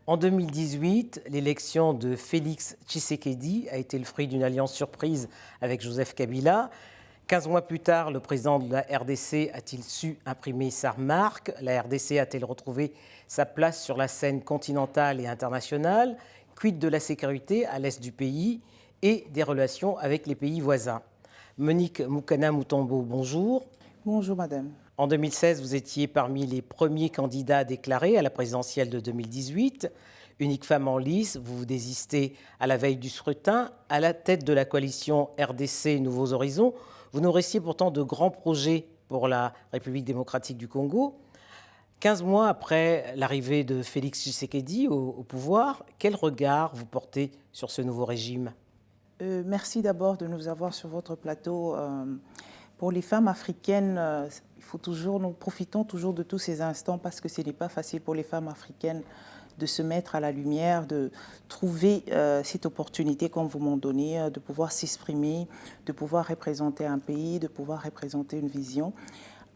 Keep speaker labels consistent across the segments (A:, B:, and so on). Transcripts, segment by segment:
A: En 2018, l'élection de Félix Tshisekedi a été le fruit d'une alliance surprise avec Joseph Kabila. 15 mois plus tard, le président de la RDC a-t-il su imprimer sa marque? La RDC a-t-elle retrouvé sa place sur la scène continentale et internationale? Quid de la sécurité à l'est du pays et des relations avec les pays voisins? Monique Moukana-Moutombo, bonjour.
B: Bonjour madame.
A: En 2016, vous étiez parmi les premiers candidats déclarés à la présidentielle de 2018. Unique femme en lice, vous vous désistez à la veille du scrutin. À la tête de la coalition RDC Nouveaux Horizons, vous nourrissiez pourtant de grands projets pour la République démocratique du Congo. 15 mois après l'arrivée de Félix Tshisekedi au pouvoir, quel regard vous portez sur ce nouveau régime?
B: Merci d'abord de nous avoir sur votre plateau. Pour les femmes africaines, nous profitons toujours de tous ces instants parce que ce n'est pas facile pour les femmes africaines de se mettre à la lumière, de trouver cette opportunité qu'on vous m'en donné, de pouvoir s'exprimer, de pouvoir représenter un pays, de pouvoir représenter une vision.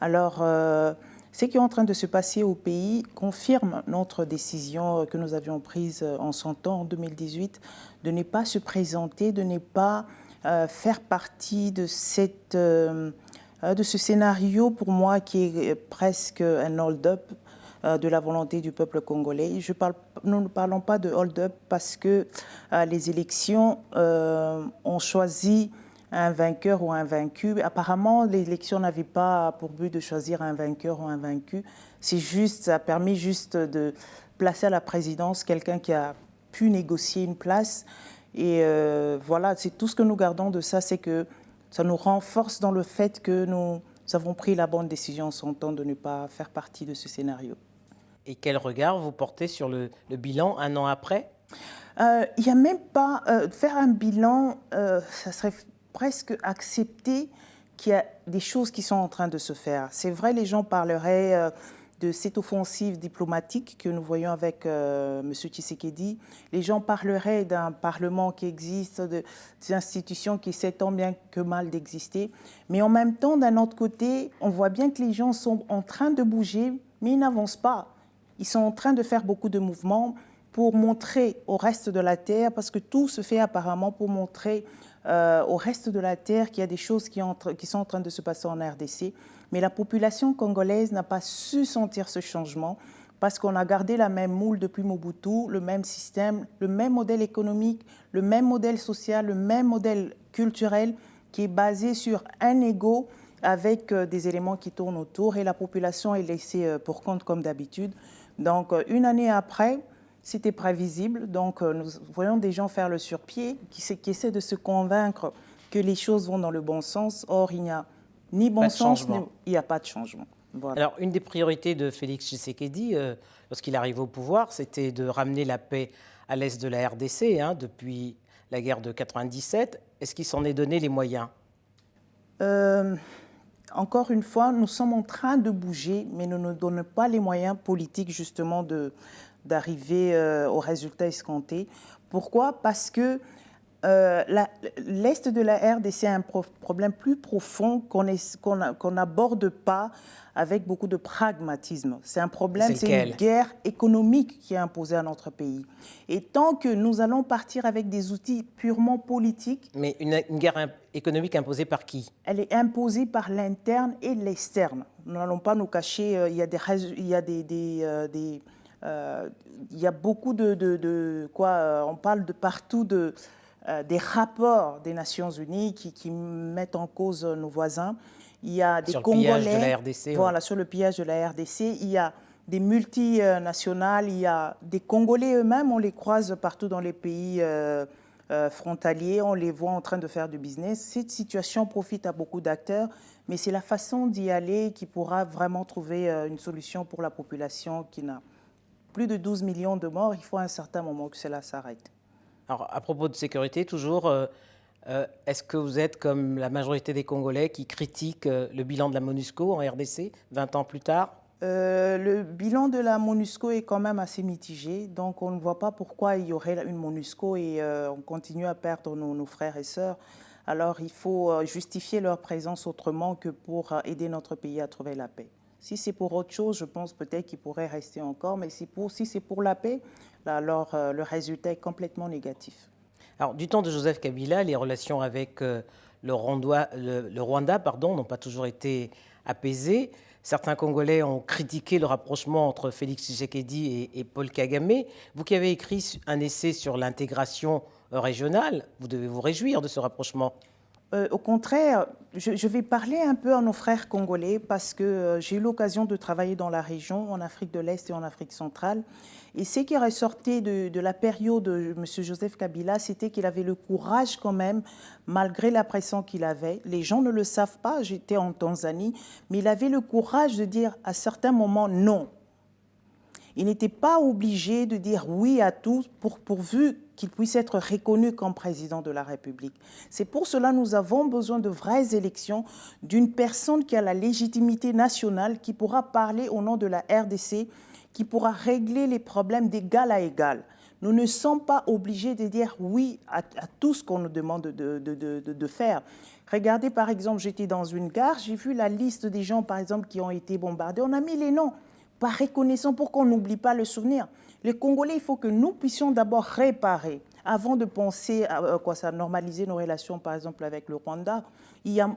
B: Alors, ce qui est en train de se passer au pays confirme notre décision que nous avions prise en son temps, en 2018, de ne pas se présenter, de ne pas faire partie de ce scénario, pour moi, qui est presque un hold-up de la volonté du peuple congolais. Nous ne parlons pas de hold-up parce que les élections ont choisi un vainqueur ou un vaincu. Apparemment, l'élection n'avait pas pour but de choisir un vainqueur ou un vaincu. Ça a permis juste de placer à la présidence quelqu'un qui a pu négocier une place. Et voilà, c'est tout ce que nous gardons de ça, c'est que ça nous renforce dans le fait que nous avons pris la bonne décision en son temps de ne pas faire partie de ce scénario.
A: Et quel regard vous portez sur le bilan un an après?
B: Il n'y a même pas... faire un bilan, ça serait presque accepter qu'il y a des choses qui sont en train de se faire. C'est vrai, les gens parleraient de cette offensive diplomatique que nous voyons avec M. Tshisekedi. Les gens parleraient d'un parlement qui existe, des institutions qui essaient tant bien que mal d'exister. Mais en même temps, d'un autre côté, on voit bien que les gens sont en train de bouger, mais ils n'avancent pas. Ils sont en train de faire beaucoup de mouvements pour montrer au reste de la Terre, parce que tout se fait apparemment pour montrer au reste de la Terre qu'il y a des choses qui sont en train de se passer en RDC. Mais la population congolaise n'a pas su sentir ce changement parce qu'on a gardé la même moule depuis Mobutu, le même système, le même modèle économique, le même modèle social, le même modèle culturel qui est basé sur un ego avec des éléments qui tournent autour et la population est laissée pour compte comme d'habitude. Donc, une année après, c'était prévisible. Donc, nous voyons des gens faire le surpied, qui essaient de se convaincre que les choses vont dans le bon sens. Or, il n'y a ni bon sens, il n'y a pas de changement.
A: Voilà. Alors, une des priorités de Félix Tshisekedi, lorsqu'il arrive au pouvoir, c'était de ramener la paix à l'est de la RDC, depuis la guerre de 97. Est-ce qu'il s'en est donné les moyens?
B: Encore une fois, nous sommes en train de bouger, mais nous ne donnons pas les moyens politiques, justement, d'arriver aux résultats escomptés. Pourquoi? Parce que l'Est de la RDC a un problème plus profond qu'on n'aborde pas avec beaucoup de pragmatisme. C'est un problème, c'est une guerre économique qui est imposée à notre pays. Et tant que nous allons partir avec des outils purement politiques...
A: Mais une guerre économique imposée par qui?
B: Elle est imposée par l'interne et l'externe. Nous n'allons pas nous cacher, il y a beaucoup on parle de partout des rapports des Nations Unies qui mettent en cause nos voisins. Il y a des Congolais,
A: sur le pillage de la RDC.
B: Voilà, sur le pillage de la RDC. Il y a des multinationales, il y a des Congolais eux-mêmes, on les croise partout dans les pays frontaliers, on les voit en train de faire du business. Cette situation profite à beaucoup d'acteurs, mais c'est la façon d'y aller qui pourra vraiment trouver une solution pour la population qui n'a plus de 12 millions de morts. Il faut à un certain moment que cela s'arrête.
A: Alors, à propos de sécurité, toujours, est-ce que vous êtes comme la majorité des Congolais qui critiquent le bilan de la MONUSCO en RDC, 20 ans plus tard?
B: Le bilan de la MONUSCO est quand même assez mitigé, donc on ne voit pas pourquoi il y aurait une MONUSCO et on continue à perdre nos frères et sœurs. Alors il faut justifier leur présence autrement que pour aider notre pays à trouver la paix. Si c'est pour autre chose, je pense peut-être qu'il pourrait rester encore, mais si c'est pour la paix, là, alors le résultat est complètement négatif.
A: Alors, du temps de Joseph Kabila, les relations avec le Rwanda, n'ont pas toujours été apaisées. Certains Congolais ont critiqué le rapprochement entre Félix Tshisekedi et Paul Kagame. Vous qui avez écrit un essai sur l'intégration régionale, vous devez vous réjouir de ce rapprochement.
B: Au contraire, je vais parler un peu à nos frères congolais parce que j'ai eu l'occasion de travailler dans la région, en Afrique de l'Est et en Afrique centrale. Et ce qui ressortait de la période de M. Joseph Kabila, c'était qu'il avait le courage quand même, malgré la pression qu'il avait. Les gens ne le savent pas, j'étais en Tanzanie, mais il avait le courage de dire à certains moments non. Il n'était pas obligé de dire oui à tout pourvu qu'il puisse être reconnu comme président de la République. C'est pour cela que nous avons besoin de vraies élections, d'une personne qui a la légitimité nationale, qui pourra parler au nom de la RDC, qui pourra régler les problèmes d'égal à égal. Nous ne sommes pas obligés de dire oui à tout ce qu'on nous demande de faire. Regardez, par exemple, j'étais dans une gare, j'ai vu la liste des gens, par exemple, qui ont été bombardés. On a mis les noms. Par reconnaissance, pour qu'on n'oublie pas le souvenir. Les Congolais, il faut que nous puissions d'abord réparer, avant de penser à normaliser nos relations, par exemple, avec le Rwanda.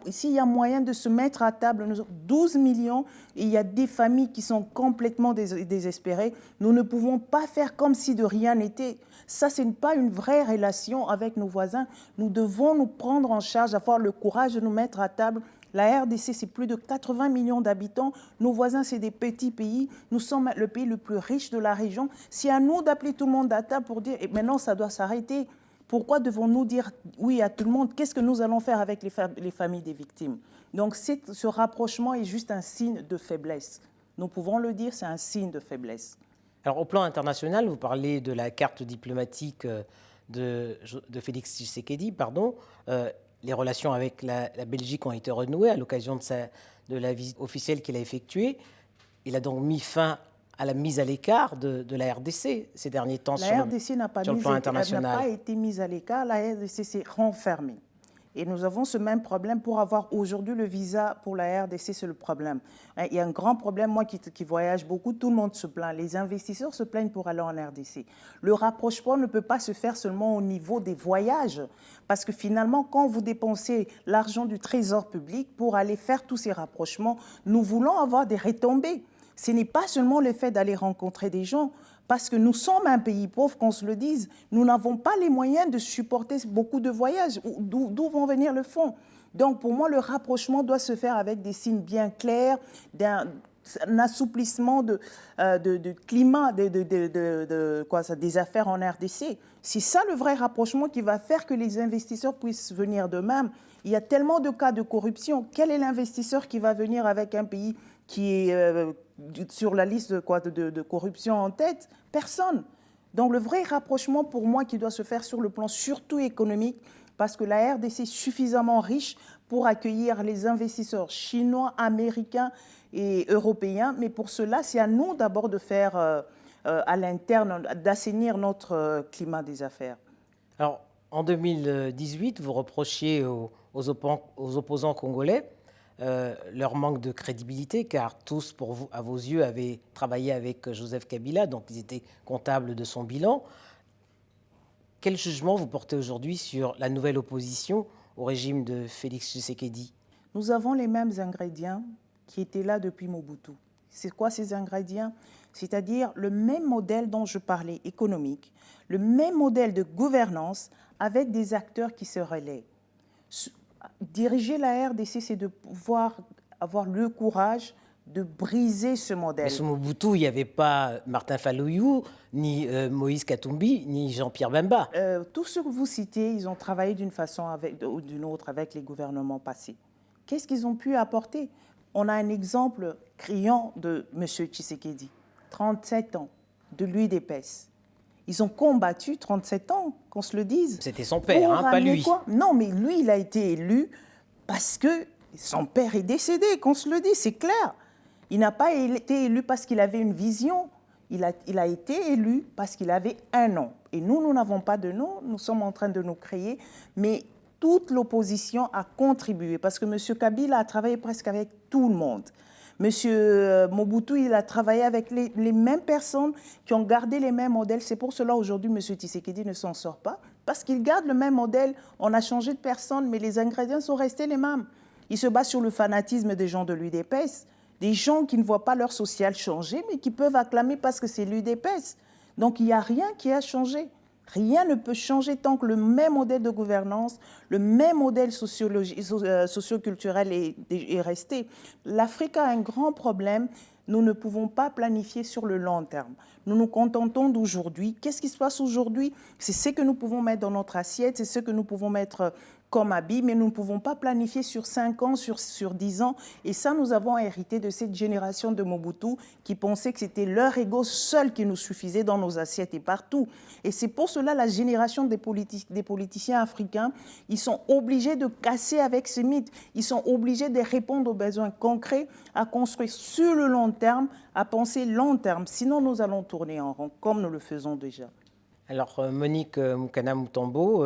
B: S'il y a moyen de se mettre à table, nous avons 12 millions, et il y a des familles qui sont complètement désespérées. Nous ne pouvons pas faire comme si de rien n'était. Ça, ce n'est pas une vraie relation avec nos voisins. Nous devons nous prendre en charge, avoir le courage de nous mettre à table. La RDC, c'est plus de 80 millions d'habitants. Nos voisins, c'est des petits pays. Nous sommes le pays le plus riche de la région. C'est à nous d'appeler tout le monde à table pour dire « maintenant, ça doit s'arrêter ». Pourquoi devons-nous dire oui à tout le monde? Qu'est-ce que nous allons faire avec les familles des victimes? Donc, ce rapprochement est juste un signe de faiblesse. Nous pouvons le dire, c'est un signe de faiblesse.
A: Alors, au plan international, vous parlez de la carte diplomatique de Félix Tshisekedi, les relations avec la Belgique ont été renouées à l'occasion de la visite officielle qu'il a effectuée. Il a donc mis fin à la mise à l'écart de la RDC ces derniers temps sur le plan international.
B: La RDC n'a pas été mise à l'écart, la RDC s'est renfermée. Et nous avons ce même problème pour avoir aujourd'hui le visa pour la RDC, c'est le problème. Il y a un grand problème, moi qui voyage beaucoup, tout le monde se plaint. Les investisseurs se plaignent pour aller en RDC. Le rapprochement ne peut pas se faire seulement au niveau des voyages, parce que finalement, quand vous dépensez l'argent du trésor public pour aller faire tous ces rapprochements, nous voulons avoir des retombées. Ce n'est pas seulement le fait d'aller rencontrer des gens, parce que nous sommes un pays pauvre, qu'on se le dise. Nous n'avons pas les moyens de supporter beaucoup de voyages. D'où vont venir le fonds? Donc, pour moi, le rapprochement doit se faire avec des signes bien clairs, un assouplissement de climat, des affaires en RDC. C'est ça le vrai rapprochement qui va faire que les investisseurs puissent venir d'eux-mêmes. Il y a tellement de cas de corruption. Quel est l'investisseur qui va venir avec un pays qui est sur la liste de corruption en tête? Personne. Donc le vrai rapprochement pour moi qui doit se faire sur le plan surtout économique, parce que la RDC est suffisamment riche pour accueillir les investisseurs chinois, américains et européens. Mais pour cela, c'est à nous d'abord de faire à l'interne, d'assainir notre climat des affaires.
A: Alors, en 2018, vous reprochiez aux opposants congolais leur manque de crédibilité, car tous, à vos yeux, avaient travaillé avec Joseph Kabila, donc ils étaient comptables de son bilan. Quel jugement vous portez aujourd'hui sur la nouvelle opposition au régime de Félix Tshisekedi?
B: Nous avons les mêmes ingrédients qui étaient là depuis Mobutu. C'est quoi ces ingrédients? C'est-à-dire le même modèle dont je parlais, économique, le même modèle de gouvernance avec des acteurs qui se relaient. Diriger la RDC, c'est de pouvoir avoir le courage de briser ce modèle.
A: Mais sous Mobutu, il n'y avait pas Martin Fayulu, ni Moïse Katumbi, ni Jean-Pierre Bemba.
B: Tous ceux que vous citez, ils ont travaillé d'une façon ou d'une autre avec les gouvernements passés. Qu'est-ce qu'ils ont pu apporter? On a un exemple criant de M. Tshisekedi. 37 ans, de l'UDPS. Ils ont combattu 37 ans, qu'on se le dise.
A: C'était son père, pas lui.
B: Non, mais lui, il a été élu parce que son père est décédé, qu'on se le dise, c'est clair. Il n'a pas été élu parce qu'il avait une vision. Il a été élu parce qu'il avait un nom. Et nous n'avons pas de nom, nous sommes en train de nous créer. Mais toute l'opposition a contribué parce que M. Kabila a travaillé presque avec tout le monde. Monsieur Mobutu, il a travaillé avec les mêmes personnes qui ont gardé les mêmes modèles. C'est pour cela aujourd'hui, Monsieur Tshisekedi ne s'en sort pas. Parce qu'il garde le même modèle. On a changé de personne, mais les ingrédients sont restés les mêmes. Il se base sur le fanatisme des gens de l'UDPS. Des gens qui ne voient pas leur social changer, mais qui peuvent acclamer parce que c'est l'UDPS. Donc il n'y a rien qui a changé. Rien ne peut changer tant que le même modèle de gouvernance, le même modèle socioculturel est resté. L'Afrique a un grand problème. Nous ne pouvons pas planifier sur le long terme. Nous nous contentons d'aujourd'hui. Qu'est-ce qui se passe aujourd'hui? C'est ce que nous pouvons mettre dans notre assiette, c'est ce que nous pouvons mettre comme habit, mais nous ne pouvons pas planifier sur 5 ans, sur 10 ans. Et ça, nous avons hérité de cette génération de Mobutu qui pensait que c'était leur ego seul qui nous suffisait dans nos assiettes et partout. Et c'est pour cela la génération des politiciens africains, ils sont obligés de casser avec ce mythe. Ils sont obligés de répondre aux besoins concrets, à construire sur le long terme, à penser long terme. Sinon, nous allons tourner en rond, comme nous le faisons déjà.
A: Alors, Monique Mukana-Mutombo,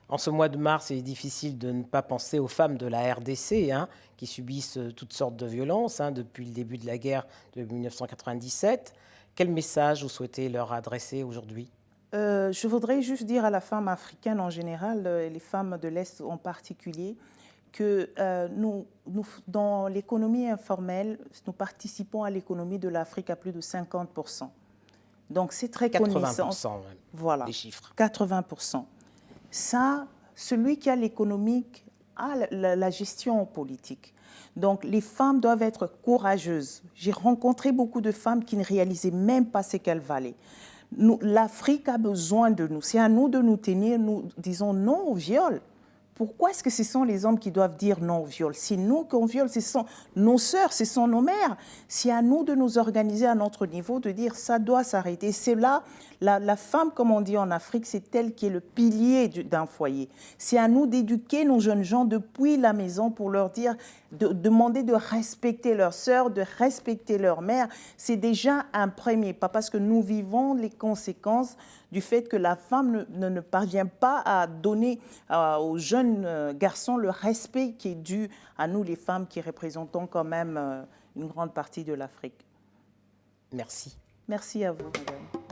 A: en ce mois de mars, il est difficile de ne pas penser aux femmes de la RDC qui subissent toutes sortes de violences depuis le début de la guerre de 1997. Quel message vous souhaitez leur adresser aujourd'hui?
B: Je voudrais juste dire à la femme africaine en général, et les femmes de l'Est en particulier, que nous, dans l'économie informelle, nous participons à l'économie de l'Afrique à plus de 50%. Donc c'est très connaissant.
A: 80% même,
B: voilà,
A: les chiffres.
B: 80%. Ça, celui qui a l'économique a la gestion politique. Donc les femmes doivent être courageuses. J'ai rencontré beaucoup de femmes qui ne réalisaient même pas ce qu'elles valaient. L'Afrique a besoin de nous. C'est à nous de nous tenir. Nous disons non au viol. Pourquoi est-ce que ce sont les hommes qui doivent dire non au viol? C'est nous qu'on viole, ce sont nos sœurs, ce sont nos mères. C'est à nous de nous organiser à notre niveau, de dire ça doit s'arrêter. C'est là, la femme, comme on dit en Afrique, c'est elle qui est le pilier d'un foyer. C'est à nous d'éduquer nos jeunes gens depuis la maison pour leur dire, de demander de respecter leurs sœurs, de respecter leur mère. C'est déjà un premier pas parce que nous vivons les conséquences du fait que la femme ne parvient pas à donner aux jeunes garçons le respect qui est dû à nous, les femmes, qui représentons quand même une grande partie de l'Afrique.
A: Merci.
B: Merci à vous, madame.